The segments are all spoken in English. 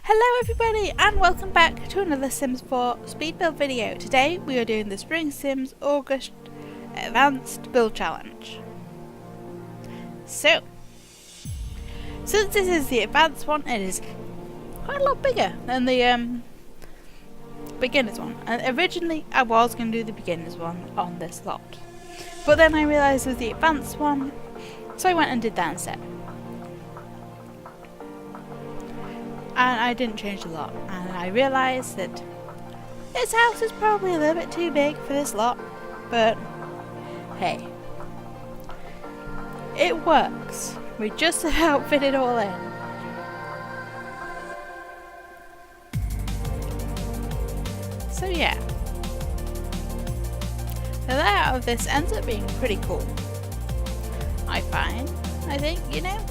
Hello everybody and welcome back to another Sims 4 Speedbuild video. Today we are doing the Springsims August Advanced Build Challenge. So, since this is the advanced one, it is quite a lot bigger than the beginner's one. And originally I was going to do the beginner's one on this lot, but then I realised it was the advanced one, so I went and did that instead. And I didn't change a lot, and I realised that this house is probably a little bit too big for this lot, but hey, it works. We just about fit it all in. So yeah, the layout of this ends up being pretty cool, I think, you know.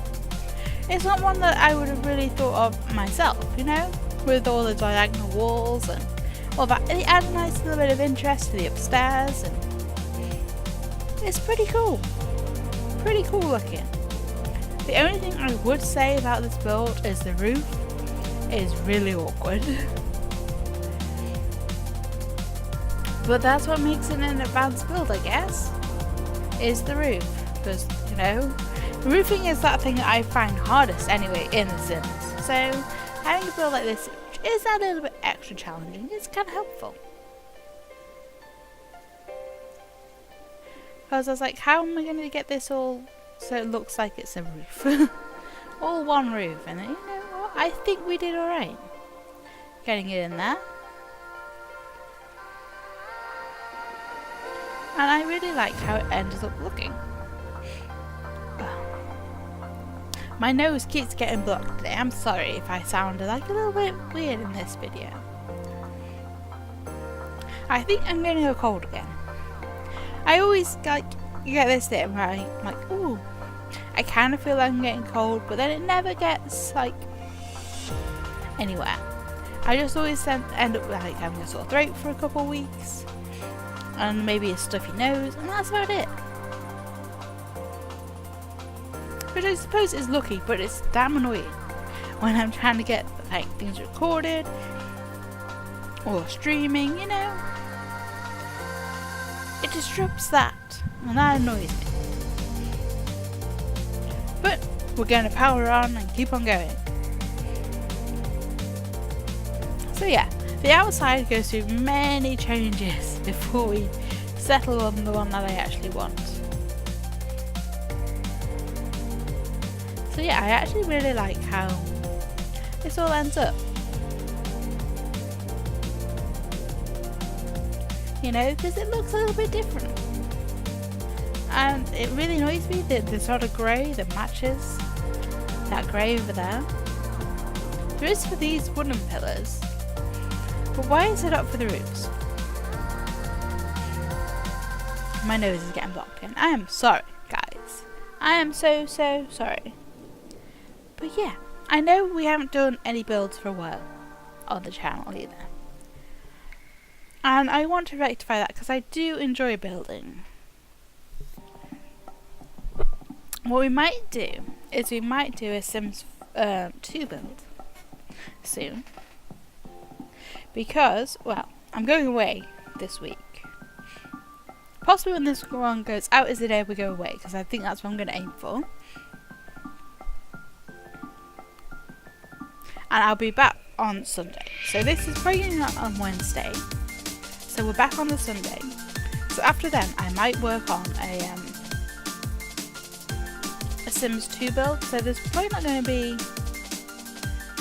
It's not one that I would have really thought of myself, you know, with all the diagonal walls and all that. It adds a nice little bit of interest to the upstairs, and it's pretty cool looking. The only thing I would say about this build is the roof is really awkward. But that's what makes it an advanced build, I guess, is the roof, because, you know, roofing is that thing that I find hardest anyway in The Sims, so having a build like this is a little bit extra challenging. It's kind of helpful. Because I was like, how am I going to get this all so it looks like it's a roof? All one roof, and then, you know what, I think we did alright getting it in there. And I really like how it ended up looking. My nose keeps getting blocked today. I'm sorry if I sounded like a little bit weird in this video. I think I'm getting a cold again. I always get this thing where I'm like, ooh, I kind of feel like I'm getting cold, but then it never gets like anywhere. I just always end up like having a sore throat for a couple of weeks, and maybe a stuffy nose, and that's about it. Which I suppose is lucky, but it's damn annoying when I'm trying to get like things recorded or streaming, you know. It disrupts that, and that annoys me. But we're going to power on and keep on going. So yeah, the outside goes through many changes before we settle on the one that I actually want. So yeah, I actually really like how this all ends up. You know, because it looks a little bit different. And it really annoys me that the sort of grey that matches that grey over there. There is for these wooden pillars, but why is it up for the roofs? My nose is getting blocked again. I am sorry, guys. I am so sorry. But yeah, I know we haven't done any builds for a while on the channel either. And I want to rectify that because I do enjoy building. What we might do is we might do a Sims 2 build soon. Because, well, I'm going away this week. Possibly when this one goes out is the day we go away, because I think that's what I'm going to aim for. And I'll be back on Sunday. So this is probably not on Wednesday. So we're back on the Sunday. So after then, I might work on a Sims 2 build. So there's probably not going to be...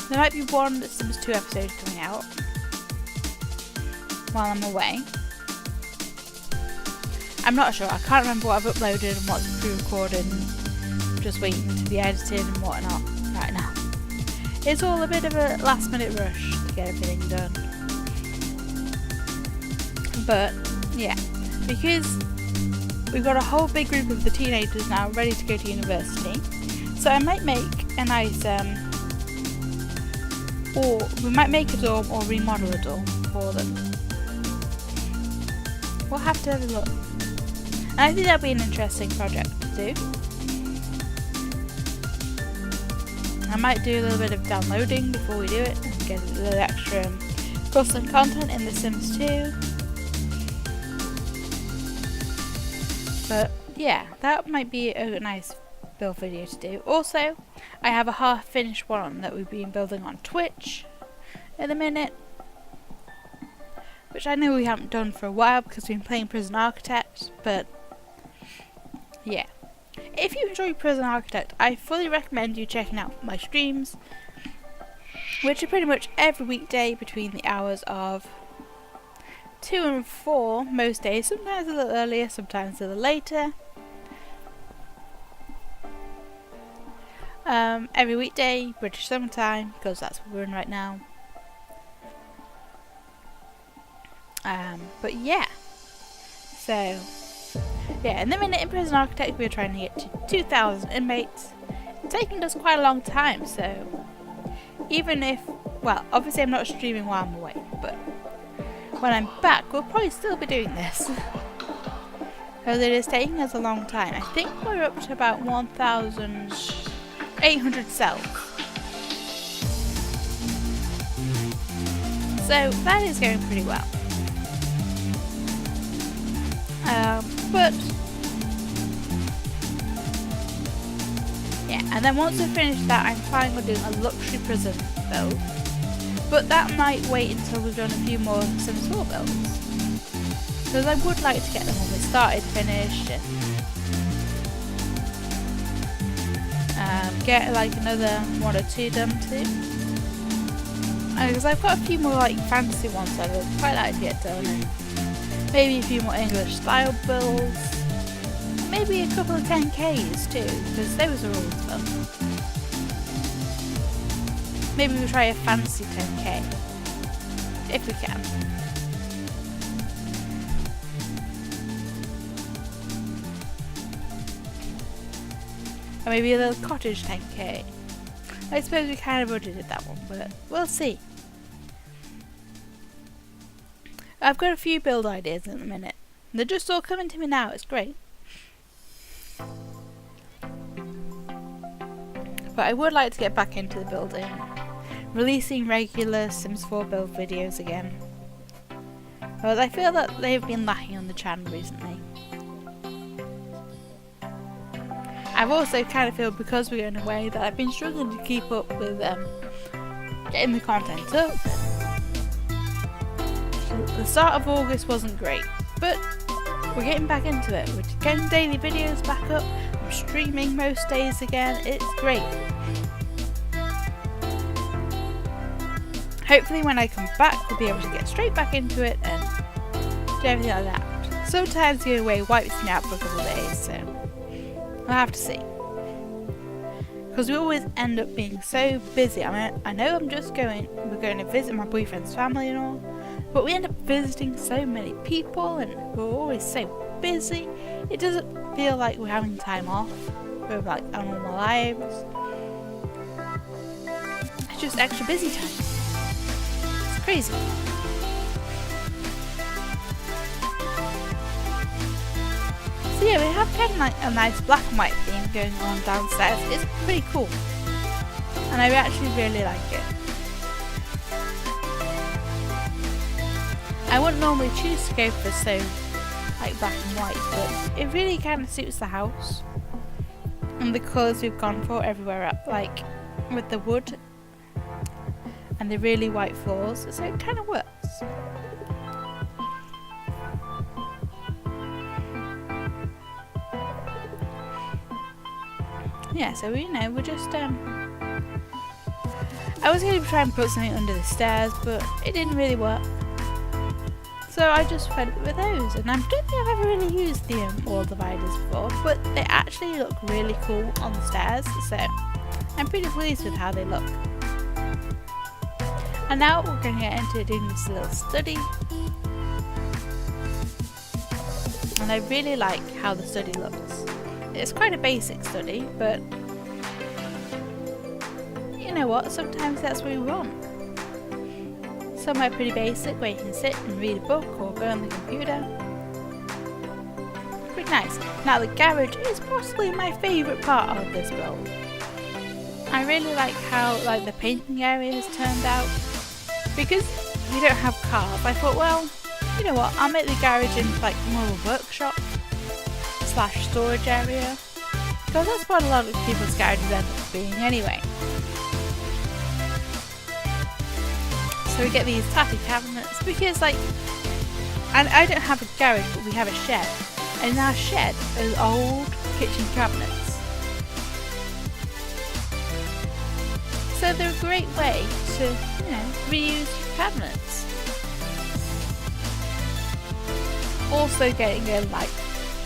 There might be one Sims 2 episode coming out while I'm away. I'm not sure. I can't remember what I've uploaded and what's pre-recorded. I'm just waiting to be edited and whatnot right now. It's all a bit of a last minute rush to get everything done. But yeah, because we've got a whole big group of the teenagers now ready to go to university, so I might make a nice or we might make a dorm or remodel a dorm for them. We'll have to have a look. And I think that'll be an interesting project to do. I might do a little bit of downloading before we do it and get a little extra custom content in The Sims 2. But yeah, that might be a nice build video to do. Also, I have a half finished one that we've been building on Twitch in a minute, which I know we haven't done for a while because we've been playing Prison Architect, but yeah. If you enjoy Prison Architect, I fully recommend you checking out my streams, which are pretty much every weekday between the hours of 2 and 4 most days, sometimes a little earlier, sometimes a little later. Every weekday, British summertime, because that's what we're in right now. But yeah, so yeah, in the minute in Prison Architect we're trying to get to 2,000 inmates. It's taking us quite a long time, so even if, well, obviously I'm not streaming while I'm away, but when I'm back we'll probably still be doing this. Because it is taking us a long time. I think we're up to about 1,800 cells. So that is going pretty well. But yeah, and then once I finish that, I'm planning on doing a luxury prison build. But that might wait until we've done a few more Sims 4 builds, because I would like to get them all started, finished, and get like another 1 or 2 done too. Because I've got a few more like fantasy ones that I'd quite like to get done, and maybe a few more English style builds. Maybe a couple of 10Ks too, because those are always fun. Maybe we'll try a fancy 10K, if we can. Or maybe a little cottage 10K. I suppose we kind of already did that one, but we'll see. I've got a few build ideas in a minute. They're just all coming to me now, it's great. But I would like to get back into the building, releasing regular Sims 4 build videos again. But I feel that they've been lacking on the channel recently. I've also kind of feel, because we're going away, that I've been struggling to keep up with getting the content up. The start of August wasn't great, but we're getting back into it. We're getting daily videos back up. I'm streaming most days again. It's great. Hopefully when I come back we'll be able to get straight back into it and do everything like that. Sometimes going away wipes me out for a couple of days, so I'll have to see. Because we always end up being so busy. I mean, I know we're going to visit my boyfriend's family and all, but we end up visiting so many people and we're always so busy. It doesn't feel like we're having time off. We're like our normal lives. It's just extra busy time. It's crazy. So yeah, we have kind of like a nice black and white theme going on downstairs. It's pretty cool. And I actually really like it. I wouldn't normally choose to go for so like black and white, but it really kind of suits the house. And the colours we've gone for everywhere up, like with the wood and the really white floors, so it kind of works. Yeah, so we're just I was going to try and put something under the stairs, but it didn't really work. So I just went with those, and I don't think I've ever really used the wall dividers before, but they actually look really cool on the stairs, so I'm pretty pleased with how they look. And now we're going to get into doing this little study. And I really like how the study looks. It's quite a basic study, but you know what, sometimes that's what we want. Somewhere pretty basic where you can sit and read a book or go on the computer. Pretty nice. Now the garage is possibly my favourite part of this build. I really like how the painting area has turned out. Because we don't have cars, I thought, well, you know what, I'll make the garage into more of a workshop / storage area. Because that's what a lot of people's garages end up being anyway. So we get these tatty cabinets because and I don't have a garage, but we have a shed. And in our shed there's old kitchen cabinets. So they're a great way to, reuse cabinets. Also getting in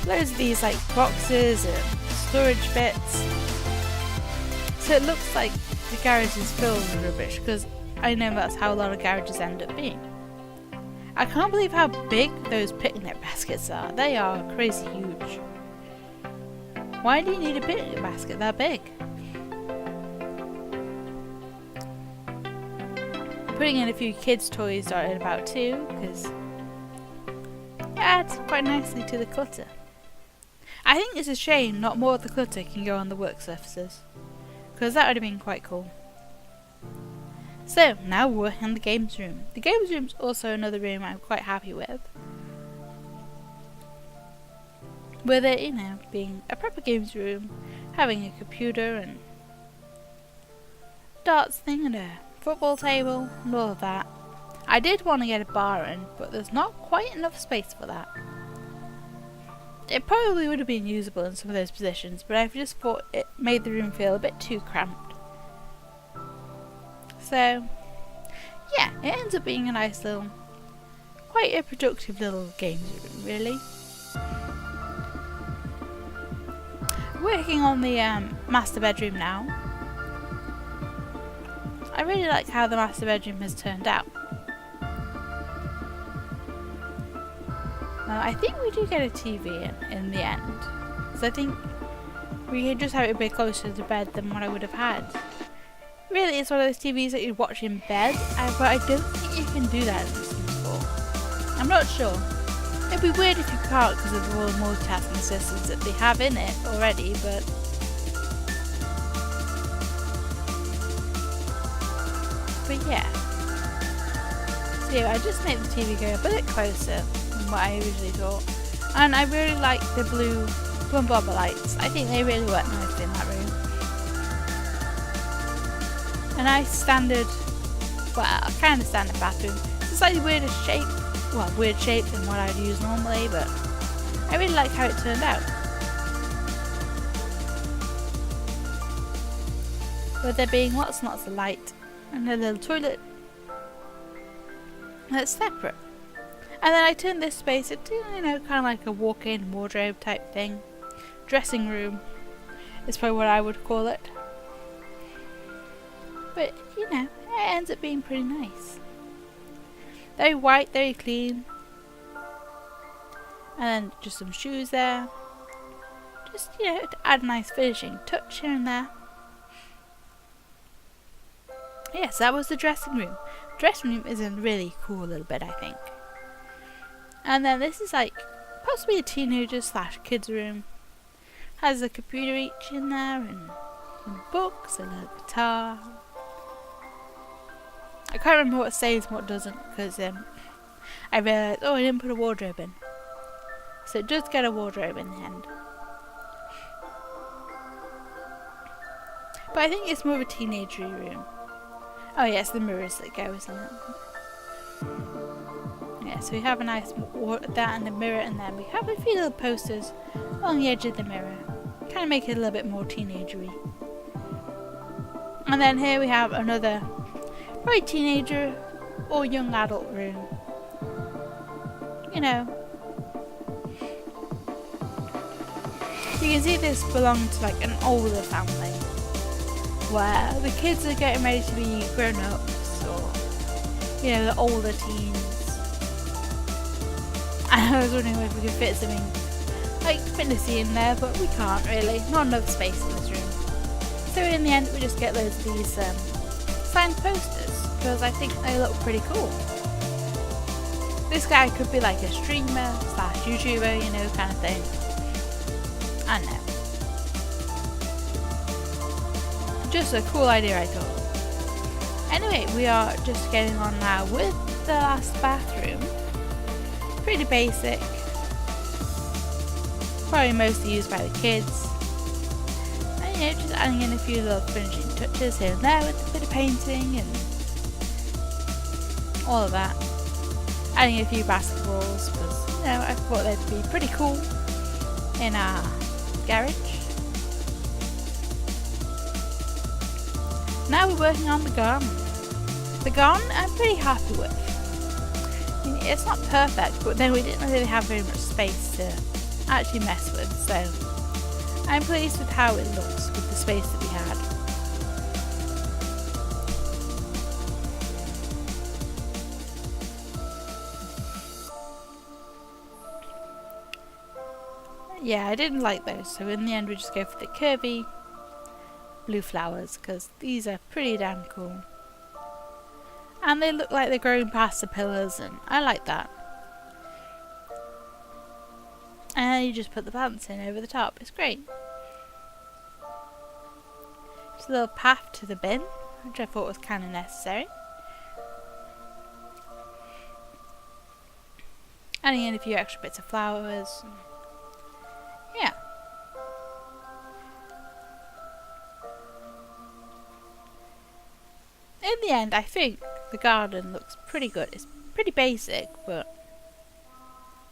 loads of these boxes and storage bits. So it looks like the garage is filled with rubbish, because I know that's how a lot of garages end up being. I can't believe how big those picnic baskets are. They are crazy huge. Why do you need a picnic basket that big? Putting in a few kids' toys are about too, because it adds quite nicely to the clutter. I think it's a shame not more of the clutter can go on the work surfaces, because that would have been quite cool. So, now we're in the games room. The games room's also another room I'm quite happy with. With it, being a proper games room, having a computer and darts thing and a football table and all of that. I did want to get a bar in, but there's not quite enough space for that. It probably would have been usable in some of those positions, but I've just thought it made the room feel a bit too cramped. So, yeah, it ends up being a nice little, quite a productive little games room, really. Working on the master bedroom now. I really like how the master bedroom has turned out. I think we do get a TV in the end, so I think we can just have it a bit closer to the bed than what I would have had. Really, it's one of those TVs that you'd watch in bed, but I don't think you can do that in The Sims 4. I'm not sure. It'd be weird if you can't because of all the multitasking systems that they have in it already, but yeah. So yeah, I just made the TV go a bit closer than what I originally thought. And I really like the blue bumblebee lights. I think they really work nicely in that room. A nice standard, kind of standard bathroom. It's a slightly weirder shape, weird shape than what I'd use normally, but I really like how it turned out. With there being lots and lots of light, and a little toilet that's separate. And then I turned this space into, kind of like a walk-in wardrobe type thing. Dressing room is probably what I would call it. But, it ends up being pretty nice. Very white, very clean. And then just some shoes there. Just, to add a nice finishing touch here and there. Yes, that was the dressing room. Dressing room is a really cool little bit, I think. And then this is possibly a teenager / kids room. Has a computer each in there and some books, a little guitar. I can't remember what saves and what doesn't because I realised, I didn't put a wardrobe in. So it does get a wardrobe in the end. But I think it's more of a teenagery room. Oh yes, the mirrors that go, isn't it? Yeah, so we have a nice that and the mirror, and then we have a few little posters along the edge of the mirror. Kind of make it a little bit more teenagery. And then here we have another probably teenager or young adult room. You can see this belonged to an older family, where the kids are getting ready to be grown-ups, or the older teens. And I was wondering if we could fit something fitnessy in there, but we can't really. Not enough space in this room. So in the end, we just get loads of these signed posters because I think they look pretty cool. This guy could be a streamer / YouTuber, kind of thing. I don't know. just a cool idea, I thought. Anyway, we are just getting on now with the last bathroom. Pretty basic. Probably mostly used by the kids. And you know, just adding in a few little finishing touches here and there with a bit of painting and all of that. Adding a few basketballs because, you know, I thought they'd be pretty cool in our garage. Now we're working on the garden. The garden I'm pretty happy with. I mean, it's not perfect, but then we didn't really have very much space to actually mess with, so I'm pleased with how it looks with the space that we had. Yeah, I didn't like those, so in the end we just go for the curvy blue flowers because these are pretty damn cool. And they look like they're growing past the pillars, and I like that. And you just put the plants in over the top. It's great. Just a little path to the bin, which I thought was kind of necessary. Adding in a few extra bits of flowers. Yeah. In the end, I think the garden looks pretty good. It's pretty basic, but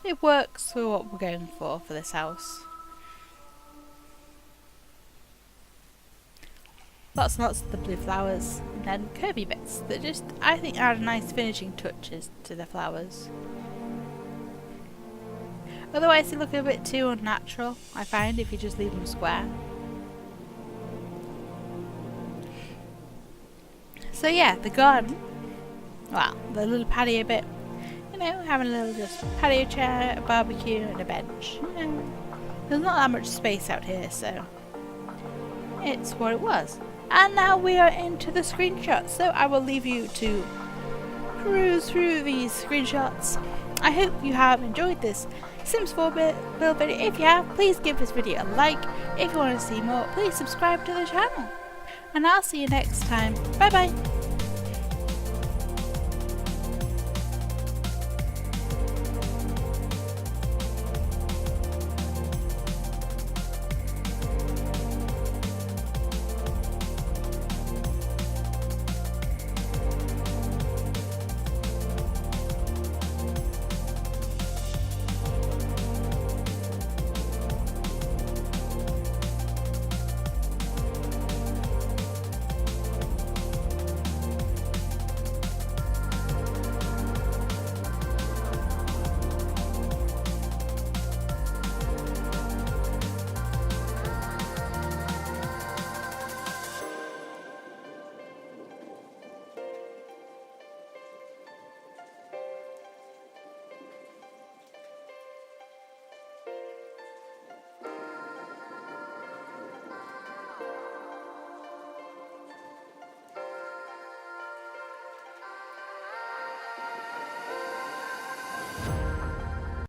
it works for what we're going for this house. Lots and lots of the blue flowers, and then curvy bits that just, I think, add nice finishing touches to the flowers. Otherwise they look a bit too unnatural, I find, if you just leave them square. So yeah, the garden, well, the little patio bit, you know, having a little just patio chair, a barbecue and a bench. You know, there's not that much space out here, so it's what it was. And now we are into the screenshots, so I will leave you to cruise through these screenshots. I hope you have enjoyed this Sims 4 build video. If you have, please give this video a like. If you want to see more, please subscribe to the channel. And I'll see you next time. Bye bye.